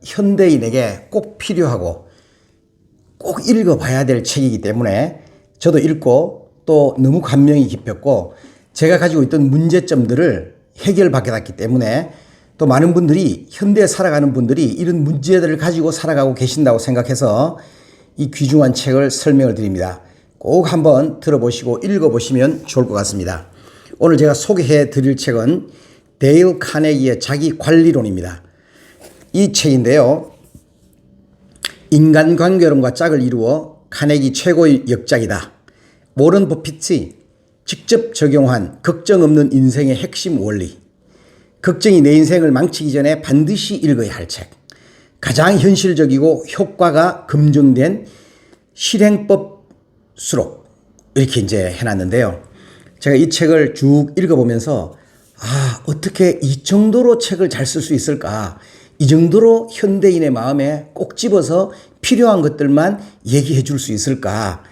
현대인에게 꼭 필요하고 꼭 읽어봐야 될 책이기 때문에 저도 읽고 또 너무 감명이 깊었고 제가 가지고 있던 문제점들을 해결받게 때문에 또 많은 분들이 현대에 살아가는 분들이 이런 문제들을 가지고 살아가고 계신다고 생각해서 이 귀중한 책을 설명을 드립니다. 꼭 한번 들어보시고 읽어보시면 좋을 것 같습니다. 오늘 제가 소개해 드릴 책은 데일 카네기의 자기관리론입니다. 이 책인데요. 인간관계론과 짝을 이루어 카네기 최고의 역작이다. 워런 버핏이 직접 적용한 걱정 없는 인생의 핵심 원리. 걱정이 내 인생을 망치기 전에 반드시 읽어야 할 책. 가장 현실적이고 효과가 검증된 실행법 수록 이렇게 이제 해놨는데요. 제가 이 책을 쭉 읽어보면서 어떻게 이 정도로 책을 잘 쓸 수 있을까? 이 정도로 현대인의 마음에 꼭 집어서 필요한 것들만 얘기해 줄 수 있을까?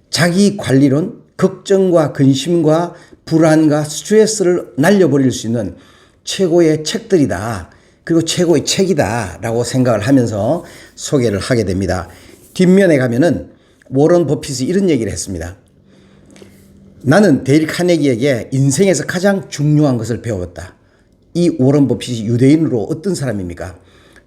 자기 관리론, 걱정과 근심과 불안과 스트레스를 날려버릴 수 있는 최고의 책들이다. 그리고 최고의 책이다 라고 생각을 하면서 소개를 하게 됩니다. 뒷면에 가면은 워런 버핏이 이런 얘기를 했습니다. 나는 데일 카네기에게 인생에서 가장 중요한 것을 배웠다. 이 워런 버핏이 유대인으로 어떤 사람입니까?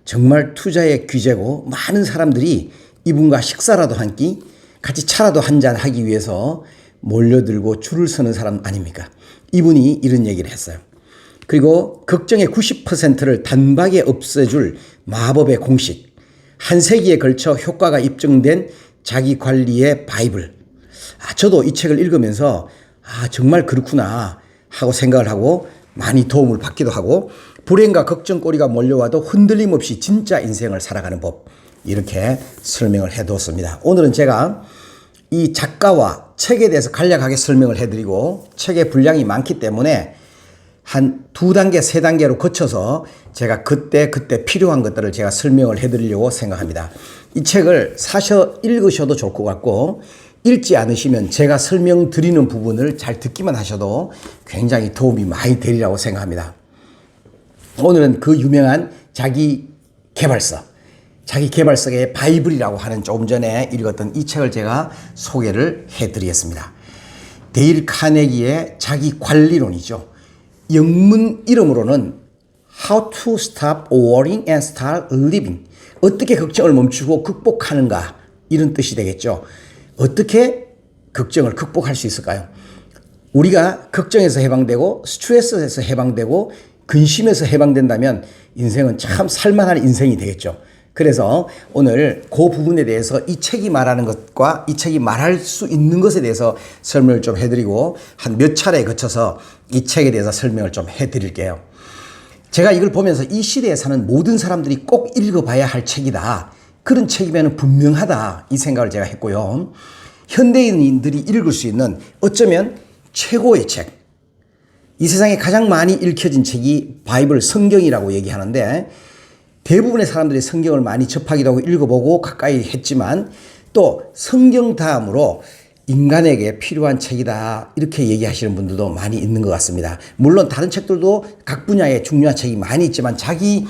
정말 투자의 귀재고 많은 사람들이 이분과 식사라도 한 끼, 같이 차라도 한잔 하기 위해서 몰려들고 줄을 서는 사람 아닙니까? 이분이 이런 얘기를 했어요. 그리고 걱정의 90%를 단박에 없애줄 마법의 공식, 한 세기에 걸쳐 효과가 입증된 자기관리의 바이블. 저도 이 책을 읽으면서 정말 그렇구나 하고 생각을 하고 많이 도움을 받기도 하고 불행과 걱정거리가 몰려와도 흔들림 없이 진짜 인생을 살아가는 법 이렇게 설명을 해두었습니다. 오늘은 제가 이 작가와 책에 대해서 간략하게 설명을 해드리고 책의 분량이 많기 때문에 한 2단계, 3단계로 거쳐서 제가 그때 필요한 것들을 제가 설명을 해드리려고 생각합니다. 이 책을 읽으셔도 좋을 것 같고 읽지 않으시면 제가 설명드리는 부분을 잘 듣기만 하셔도 굉장히 도움이 많이 되리라고 생각합니다. 오늘은 그 유명한 자기계발서의 바이블이라고 하는 조금 전에 읽었던 이 책을 제가 소개를 해드리겠습니다. 데일 카네기의 자기관리론이죠. 영문 이름으로는 How to Stop Worrying and Start Living. 어떻게 걱정을 멈추고 극복하는가 이런 뜻이 되겠죠. 어떻게 걱정을 극복할 수 있을까요? 우리가 걱정에서 해방되고 스트레스에서 해방되고 근심에서 해방된다면 인생은 참 살만한 인생이 되겠죠. 그래서 오늘 그 부분에 대해서 이 책이 말하는 것과 이 책이 말할 수 있는 것에 대해서 설명을 좀 해드리고 한 몇 차례에 거쳐서 이 책에 대해서 설명을 좀 해드릴게요. 제가 이걸 보면서 이 시대에 사는 모든 사람들이 꼭 읽어봐야 할 책이다. 그런 책이면 분명하다. 이 생각을 제가 했고요. 현대인들이 읽을 수 있는 어쩌면 최고의 책. 이 세상에 가장 많이 읽혀진 책이 바이블 성경이라고 얘기하는데 대부분의 사람들이 성경을 많이 접하기도 하고 읽어보고 가까이 했지만 또 성경 다음으로 인간에게 필요한 책이다 이렇게 얘기하시는 분들도 많이 있는 것 같습니다. 물론 다른 책들도 각 분야에 중요한 책이 많이 있지만 자기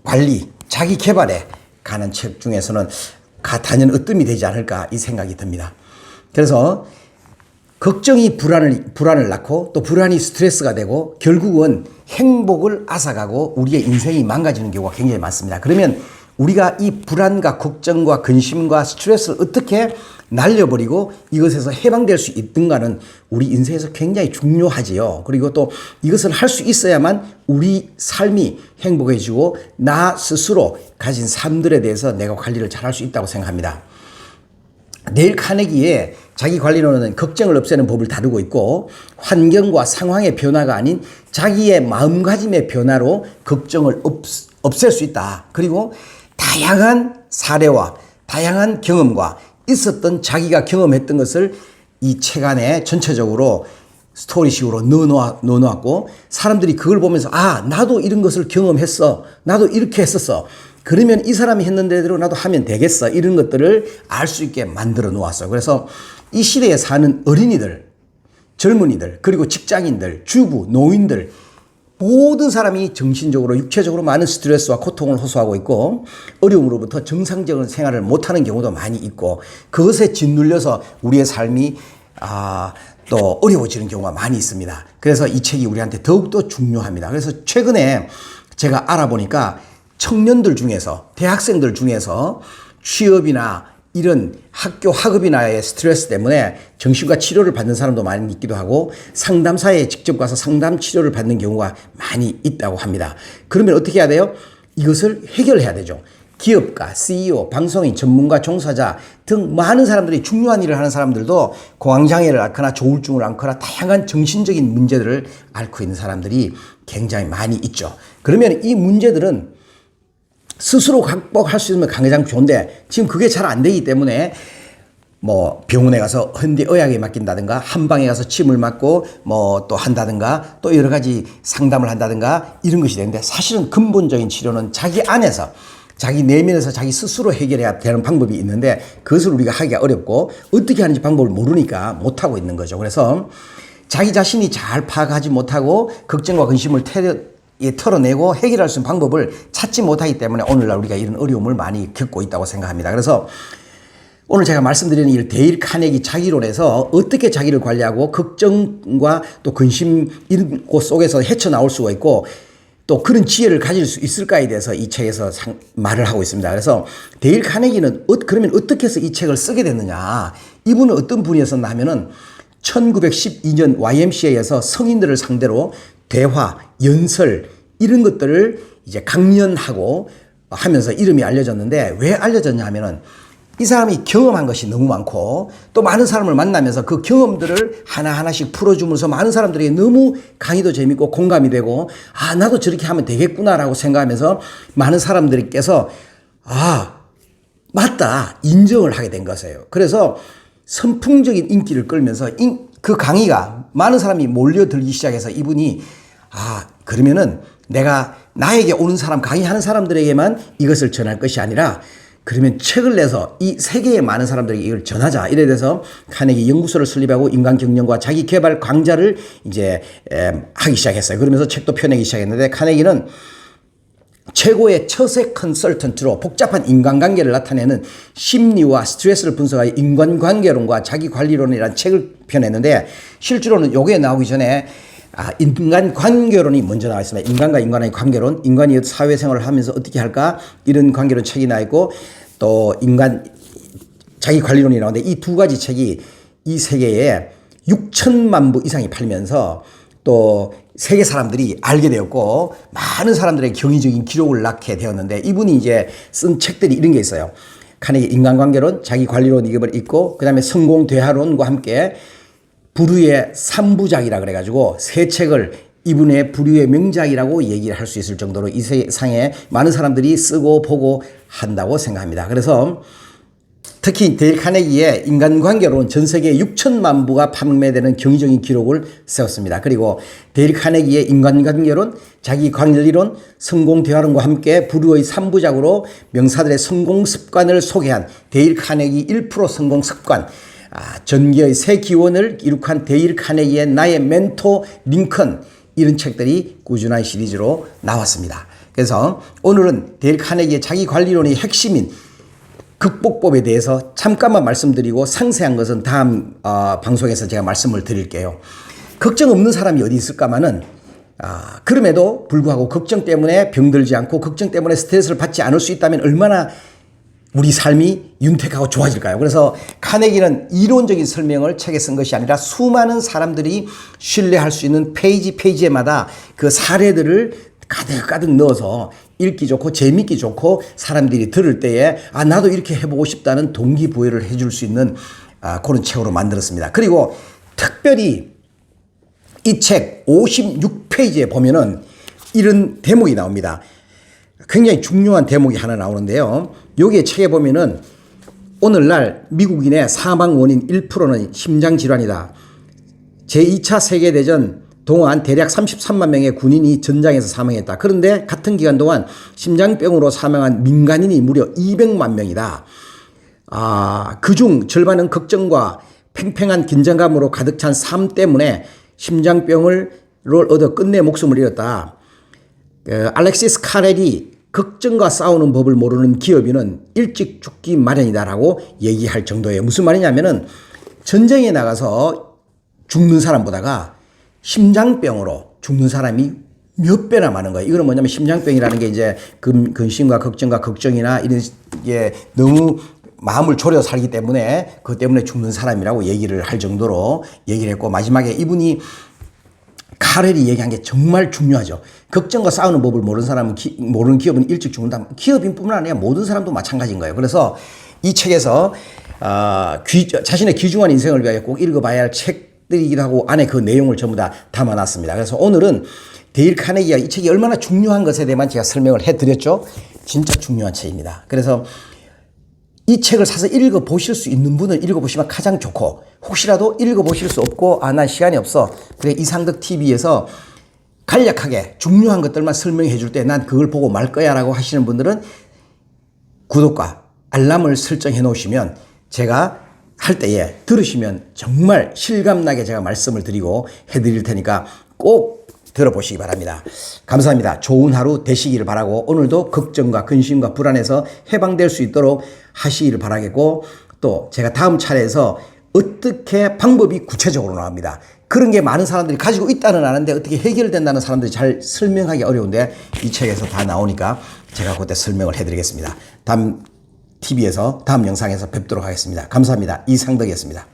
관리, 자기 개발에 가는 책 중에서는 단연 으뜸이 되지 않을까 이 생각이 듭니다. 그래서 걱정이 불안을 낳고 또 불안이 스트레스가 되고 결국은 행복을 앗아가고 우리의 인생이 망가지는 경우가 굉장히 많습니다. 그러면 우리가 이 불안과 걱정과 근심과 스트레스를 어떻게 날려버리고 이것에서 해방될 수 있든가는 우리 인생에서 굉장히 중요하지요. 그리고 또 이것을 할 수 있어야만 우리 삶이 행복해지고 나 스스로 가진 삶들에 대해서 내가 관리를 잘할 수 있다고 생각합니다. 데일 카네기의 자기관리론은 걱정을 없애는 법을 다루고 있고 환경과 상황의 변화가 아닌 자기의 마음가짐의 변화로 걱정을 없앨 수 있다. 그리고 다양한 사례와 다양한 경험과 있었던 자기가 경험했던 것을 이 책 안에 전체적으로 스토리식으로 넣어놓았고 사람들이 그걸 보면서 나도 이런 것을 경험했어. 나도 이렇게 했었어. 그러면 이 사람이 했는 대로 나도 하면 되겠어. 이런 것들을 알 수 있게 만들어 놓았어요. 그래서 이 시대에 사는 어린이들, 젊은이들, 그리고 직장인들, 주부, 노인들 모든 사람이 정신적으로 육체적으로 많은 스트레스와 고통을 호소하고 있고 어려움으로부터 정상적인 생활을 못하는 경우도 많이 있고 그것에 짓눌려서 우리의 삶이 또 어려워지는 경우가 많이 있습니다. 그래서 이 책이 우리한테 더욱더 중요합니다. 그래서 최근에 제가 알아보니까 청년들 중에서 대학생들 중에서 취업이나 이런 학교 학업이나의 스트레스 때문에 정신과 치료를 받는 사람도 많이 있기도 하고 상담사에 직접 가서 상담 치료를 받는 경우가 많이 있다고 합니다. 그러면 어떻게 해야 돼요? 이것을 해결해야 되죠. 기업가, CEO, 방송인, 전문가, 종사자 등 많은 사람들이 중요한 일을 하는 사람들도 공황장애를 앓거나 조울증을 앓거나 다양한 정신적인 문제들을 앓고 있는 사람들이 굉장히 많이 있죠. 그러면 이 문제들은 스스로 극복할 수 있으면 가장 좋은데 지금 그게 잘 안 되기 때문에 뭐 병원에 가서 현대의학에 맡긴다든가 한방에 가서 침을 맞고 뭐 또 한다든가 또 여러 가지 상담을 한다든가 이런 것이 되는데 사실은 근본적인 치료는 자기 안에서 자기 내면에서 자기 스스로 해결해야 되는 방법이 있는데 그것을 우리가 하기가 어렵고 어떻게 하는지 방법을 모르니까 못하고 있는 거죠. 그래서 자기 자신이 잘 파악하지 못하고 걱정과 근심을 털어내고 해결할 수 있는 방법을 찾지 못하기 때문에 오늘날 우리가 이런 어려움을 많이 겪고 있다고 생각합니다. 그래서 오늘 제가 말씀드리는 이 데일 카네기 자기론에서 어떻게 자기를 관리하고 걱정과 또 근심 이런 곳 속에서 헤쳐나올 수가 있고 또 그런 지혜를 가질 수 있을까에 대해서 이 책에서 말을 하고 있습니다. 그래서 데일 카네기는 그러면 어떻게 해서 이 책을 쓰게 됐느냐. 이분은 어떤 분이었었나 하면은 1912년 YMCA에서 성인들을 상대로 대화, 연설 이런 것들을 이제 강연하고 하면서 이름이 알려졌는데 왜 알려졌냐 하면은 이 사람이 경험한 것이 너무 많고 또 많은 사람을 만나면서 그 경험들을 하나하나씩 풀어주면서 많은 사람들에게 너무 강의도 재밌고 공감이 되고 나도 저렇게 하면 되겠구나라고 생각하면서 많은 사람들께서 맞다 인정을 하게 된 것이에요. 그래서 선풍적인 인기를 끌면서 그 강의가 많은 사람이 몰려들기 시작해서 이분이 그러면은 내가 나에게 오는 사람 강의하는 사람들에게만 이것을 전할 것이 아니라 그러면 책을 내서 이 세계의 많은 사람들에게 이걸 전하자. 이래 돼서 카네기 연구소를 설립하고 인간 경영과 자기 개발 강좌를 이제 하기 시작했어요. 그러면서 책도 펴내기 시작했는데 카네기는 최고의 처세 컨설턴트로 복잡한 인간관계를 나타내는 심리와 스트레스를 분석하여 인간관계론과 자기관리론이라는 책을 펴냈는데 실제로는 요게 나오기 전에 인간관계론이 먼저 나와 있습니다. 인간과 인간의 관계론, 인간이 사회생활을 하면서 어떻게 할까 이런 관계론 책이 나와 있고 또 인간 자기관리론이 나오는데 이 두 가지 책이 이 세계에 6천만 부 이상이 팔면서 또 세계 사람들이 알게 되었고 많은 사람들의 경이적인 기록을 낳게 되었는데 이분이 이제 쓴 책들이 이런 게 있어요. 카네기 인간관계론, 자기관리론 이걸 읽고 그 다음에 성공대화론과 함께 부류의 3부작이라 그래가지고 세 책을 이분의 부류의 명작이라고 얘기를 할 수 있을 정도로 이 세상에 많은 사람들이 쓰고 보고 한다고 생각합니다. 그래서 특히 데일 카네기의 인간관계론 전 세계 6천만 부가 판매되는 경이적인 기록을 세웠습니다. 그리고 데일 카네기의 인간관계론, 자기관리론, 성공대화론과 함께 부류의 3부작으로 명사들의 성공습관을 소개한 데일 카네기 1% 성공습관, 전기의 새 기원을 이룩한 데일 카네기의 나의 멘토 링컨 이런 책들이 꾸준한 시리즈로 나왔습니다. 그래서 오늘은 데일 카네기의 자기관리론의 핵심인 극복법에 대해서 잠깐만 말씀드리고 상세한 것은 다음 방송에서 제가 말씀을 드릴게요. 걱정 없는 사람이 어디 있을까마는 그럼에도 불구하고 걱정 때문에 병들지 않고 걱정 때문에 스트레스를 받지 않을 수 있다면 얼마나 우리 삶이 윤택하고 좋아질까요? 그래서 카네기는 이론적인 설명을 책에 쓴 것이 아니라 수많은 사람들이 신뢰할 수 있는 페이지마다 그 사례들을 가득가득 넣어서 읽기 좋고 재밌기 좋고 사람들이 들을 때에 나도 이렇게 해보고 싶다는 동기부여를 해줄 수 있는 그런 책으로 만들었습니다. 그리고 특별히 이 책 56페이지에 보면은 이런 대목이 나옵니다. 굉장히 중요한 대목이 하나 나오는데요. 여기에 책에 보면은 오늘날 미국인의 사망 원인 1%는 심장질환이다. 제2차 세계대전 동안 대략 33만 명의 군인이 전장에서 사망했다. 그런데 같은 기간 동안 심장병으로 사망한 민간인이 무려 200만 명이다. 그중 절반은 걱정과 팽팽한 긴장감으로 가득 찬 삶 때문에 심장병을 얻어 끝내 목숨을 잃었다. 알렉시스 카렐이 걱정과 싸우는 법을 모르는 기업인은 일찍 죽기 마련이다라고 얘기할 정도예요. 무슨 말이냐면은 전쟁에 나가서 죽는 사람보다가 심장병으로 죽는 사람이 몇 배나 많은 거예요. 이거는 뭐냐면 심장병이라는 게 이제 근심과 걱정과 걱정이나 이런 게 너무 마음을 졸여 살기 때문에 그것 때문에 죽는 사람이라고 얘기를 할 정도로 얘기를 했고, 마지막에 이분이 카렐이 얘기한 게 정말 중요하죠. 걱정과 싸우는 법을 모르는 사람은 모르는 기업은 일찍 죽는다. 기업인뿐만 아니라 모든 사람도 마찬가지인 거예요. 그래서 이 책에서 자신의 귀중한 인생을 위하여 꼭 읽어봐야 할 책들이기도 하고 안에 그 내용을 전부 다 담아놨습니다. 그래서 오늘은 데일 카네기가 이 책이 얼마나 중요한 것에 대해만 제가 설명을 해드렸죠. 진짜 중요한 책입니다. 그래서 이 책을 사서 읽어보실 수 있는 분은 읽어보시면 가장 좋고, 혹시라도 읽어보실 수 없고 난 시간이 없어, 그래 이상덕 TV에서 간략하게 중요한 것들만 설명해 줄 때 난 그걸 보고 말 거야 라고 하시는 분들은 구독과 알람을 설정해 놓으시면 제가 할 때에 들으시면 정말 실감나게 제가 말씀을 드리고 해드릴 테니까 꼭 들어보시기 바랍니다. 감사합니다. 좋은 하루 되시기를 바라고, 오늘도 걱정과 근심과 불안에서 해방될 수 있도록 하시기를 바라겠고, 또 제가 다음 차례에서 어떻게 방법이 구체적으로 나옵니다. 그런 게 많은 사람들이 가지고 있다는 아는데 어떻게 해결된다는 사람들이 잘 설명하기 어려운데 이 책에서 다 나오니까 제가 그때 설명을 해드리겠습니다. 다음 TV에서 다음 영상에서 뵙도록 하겠습니다. 감사합니다. 이상덕이었습니다.